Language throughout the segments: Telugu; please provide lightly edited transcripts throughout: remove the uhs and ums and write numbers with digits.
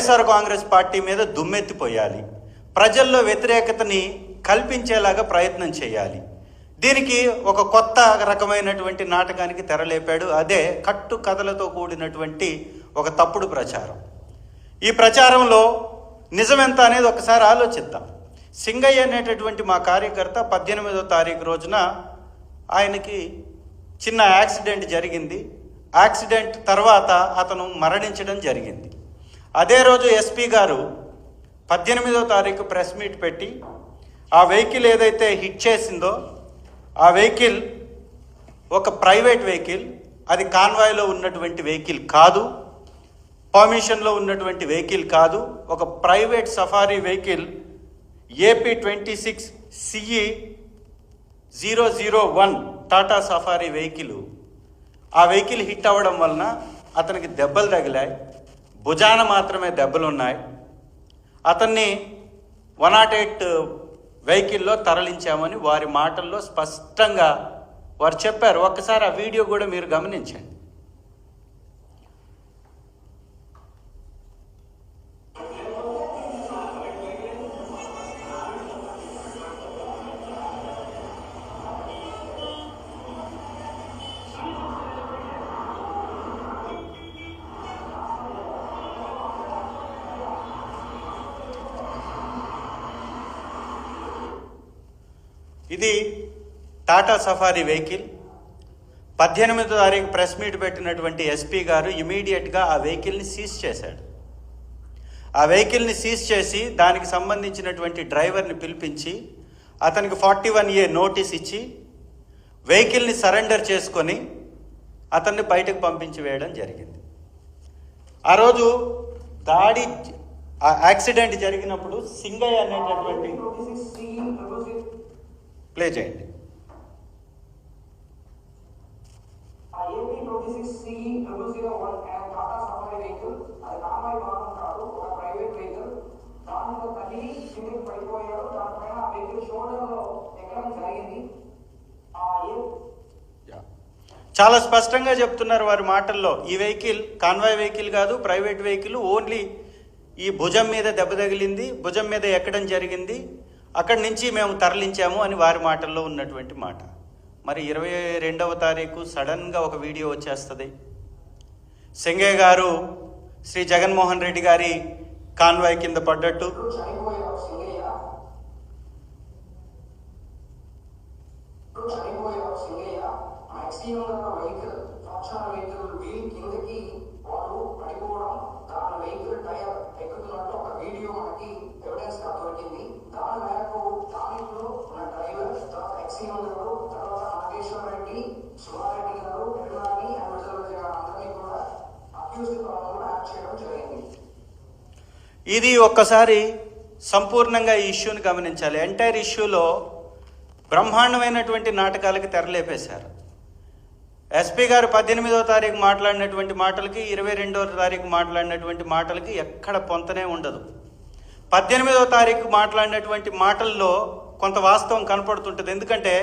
వైఎస్ఆర్ కాంగ్రెస్ పార్టీ మీద దుమ్మెత్తిపోయాలి, ప్రజల్లో వ్యతిరేకతని కల్పించేలాగా ప్రయత్నం చేయాలి. దీనికి ఒక కొత్త రకమైనటువంటి నాటకానికి తెరలేపాడు. అదే కట్టు కథలతో కూడినటువంటి ఒక తప్పుడు ప్రచారం. ఈ ప్రచారంలో నిజమెంత అనేది ఒకసారి ఆలోచిద్దాం. సింగయ్య అనేటటువంటి మా కార్యకర్త 18వ తారీఖు రోజున ఆయనకి చిన్న యాక్సిడెంట్ జరిగింది. యాక్సిడెంట్ తర్వాత అతను మరణించడం జరిగింది. అదే రోజు ఎస్పీ గారు 18వ తారీఖు ప్రెస్ మీట్ పెట్టి ఆ వెహికల్ ఏదైతే హిట్ చేసిందో ఆ వెహికల్ ఒక ప్రైవేట్ వెహికల్, అది కాన్వాయ్లో ఉన్నటువంటి వెహికల్ కాదు, పర్మిషన్లో ఉన్నటువంటి వెహికల్ కాదు, ఒక private safari vehicle AP 26 CE 001 Tata safari vehicle. ఆ వెహికల్ హిట్ అవ్వడం వలన అతనికి దెబ్బలు తగిలాయి, భుజాన మాత్రమే దెబ్బలు ఉన్నాయి. అతన్ని 108 వెహికల్లో తరలించామని వారి మాటల్లో స్పష్టంగా వారు చెప్పారు. ఒక్కసారి ఆ వీడియో కూడా మీరు గమనించండి. ఇది టాటా సఫారీ వెహికల్. 18వ తారీఖు ప్రెస్ మీట్ పెట్టినటువంటి ఎస్పీ గారు ఇమీడియట్గా ఆ వెహికల్ని సీజ్ చేశాడు. ఆ వెహికల్ని సీజ్ చేసి దానికి సంబంధించినటువంటి డ్రైవర్ని పిలిపించి అతనికి 41A నోటీస్ ఇచ్చి వెహికల్ని సరెండర్ చేసుకొని అతన్ని బయటకు పంపించి వేయడం జరిగింది. ఆ రోజు ఆ యాక్సిడెంట్ జరిగినప్పుడు సింగయ్య అనేటటువంటి ప్లే చేయండి. చాలా స్పష్టంగా చెప్తున్నారు వారి మాటల్లో. ఈ వెహికల్ కాన్వాయ్ వెహికల్ కాదు, ప్రైవేట్ వెహికల్. ఓన్లీ ఈ భుజం మీద దెబ్బ తగిలింది, భుజం మీద ఎక్కడం జరిగింది, అక్కడి నుంచి మేము తరలించాము అని వారి మాటల్లో ఉన్నటువంటి మాట. మరి 22వ తారీఖు సడన్గా ఒక వీడియో వచ్చేస్తుంది. సింగయ్య గారు శ్రీ జగన్మోహన్ రెడ్డి గారి కాన్వాయ్ కింద పడ్డట్టు, ఇది ఒక్కసారి సంపూర్ణంగా ఈ ఇష్యూని గమనించాలి. ఎంటైర్ ఇష్యూలో బ్రహ్మాండమైనటువంటి నాటకాలకి తెరలేపేశారు. ఎస్పీ గారు 18వ తారీఖు మాట్లాడినటువంటి మాటలకి 22వ తారీఖు మాట్లాడినటువంటి మాటలకి ఎక్కడ పొంతనే ఉండదు. 18వ తారీఖు మాట్లాడినటువంటి మాటల్లో కొంత వాస్తవం కనపడుతుంటుంది. ఎందుకంటే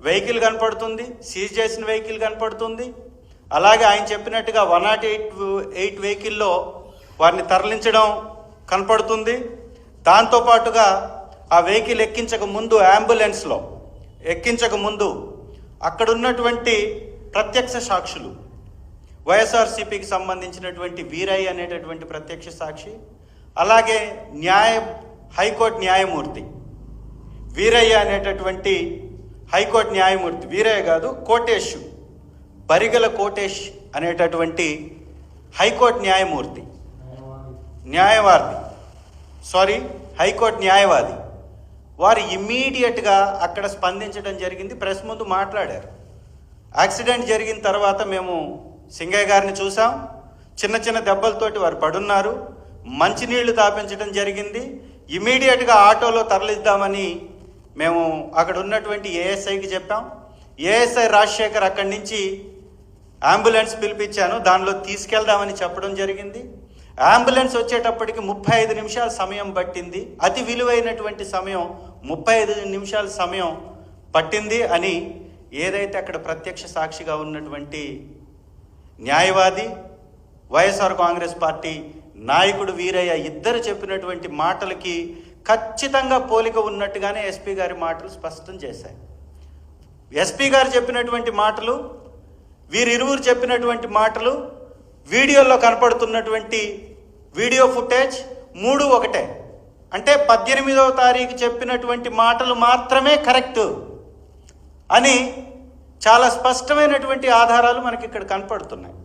వెహికల్ కనపడుతుంది, సీజ్ చేసిన వెహికల్ కనపడుతుంది. అలాగే ఆయన చెప్పినట్టుగా 108 వెహికల్లో వారిని తరలించడం కనపడుతుంది. దాంతోపాటుగా ఆ వెహికల్ ఎక్కించక ముందు, అంబులెన్స్లో ఎక్కించక ముందు అక్కడ ఉన్నటువంటి ప్రత్యక్ష సాక్షులు, వైఎస్ఆర్సీపీకి సంబంధించినటువంటి వీరయ్య అనేటటువంటి ప్రత్యక్ష సాక్షి, అలాగే హైకోర్టు న్యాయమూర్తి వీరయ్య అనేటటువంటి హైకోర్టు న్యాయమూర్తి, వీరయ్య కాదు కోటేష్, బరిగల కోటేష్ అనేటటువంటి హైకోర్టు న్యాయమూర్తి, హైకోర్టు న్యాయవాది, వారు ఇమ్మీడియట్గా అక్కడ స్పందించడం జరిగింది. ప్రెస్ ముందు మాట్లాడారు. యాక్సిడెంట్ జరిగిన తర్వాత మేము సింగయ్య గారిని చూసాం, చిన్న చిన్న దెబ్బలతోటి వారు పడున్నారు, మంచినీళ్లు తాపించడం జరిగింది. ఇమ్మీడియట్గా ఆటోలో తరలిద్దామని మేము అక్కడ ఉన్నటువంటి ఏఎస్ఐకి చెప్పాం. ఏఎస్ఐ రాజశేఖర్ అక్కడి నుంచి అంబులెన్స్ పిలిపించాను, దానిలో తీసుకెళ్దామని చెప్పడం జరిగింది. అంబులెన్స్ వచ్చేటప్పటికి 35 నిమిషాల సమయం పట్టింది. అతి విలువైనటువంటి సమయం 35 నిమిషాల సమయం పట్టింది అని ఏదైతే అక్కడ ప్రత్యక్ష సాక్షిగా ఉన్నటువంటి న్యాయవాది, వైఎస్ఆర్ కాంగ్రెస్ పార్టీ నాయకుడు వీరయ్య ఇద్దరు చెప్పినటువంటి మాటలకి ఖచ్చితంగా పోలిక ఉన్నట్టుగానే ఎస్పీ గారి మాటలు స్పష్టం చేశాయి. ఎస్పీ గారు చెప్పినటువంటి మాటలు, వీరిరువురు చెప్పినటువంటి మాటలు, వీడియోలో కనపడుతున్నటువంటి వీడియో ఫుటేజ్ 3 ఒకటే. అంటే 18వ తారీఖు చెప్పినటువంటి మాటలు మాత్రమే కరెక్టు అని చాలా స్పష్టమైనటువంటి ఆధారాలు మనకి ఇక్కడ కనపడుతున్నాయి.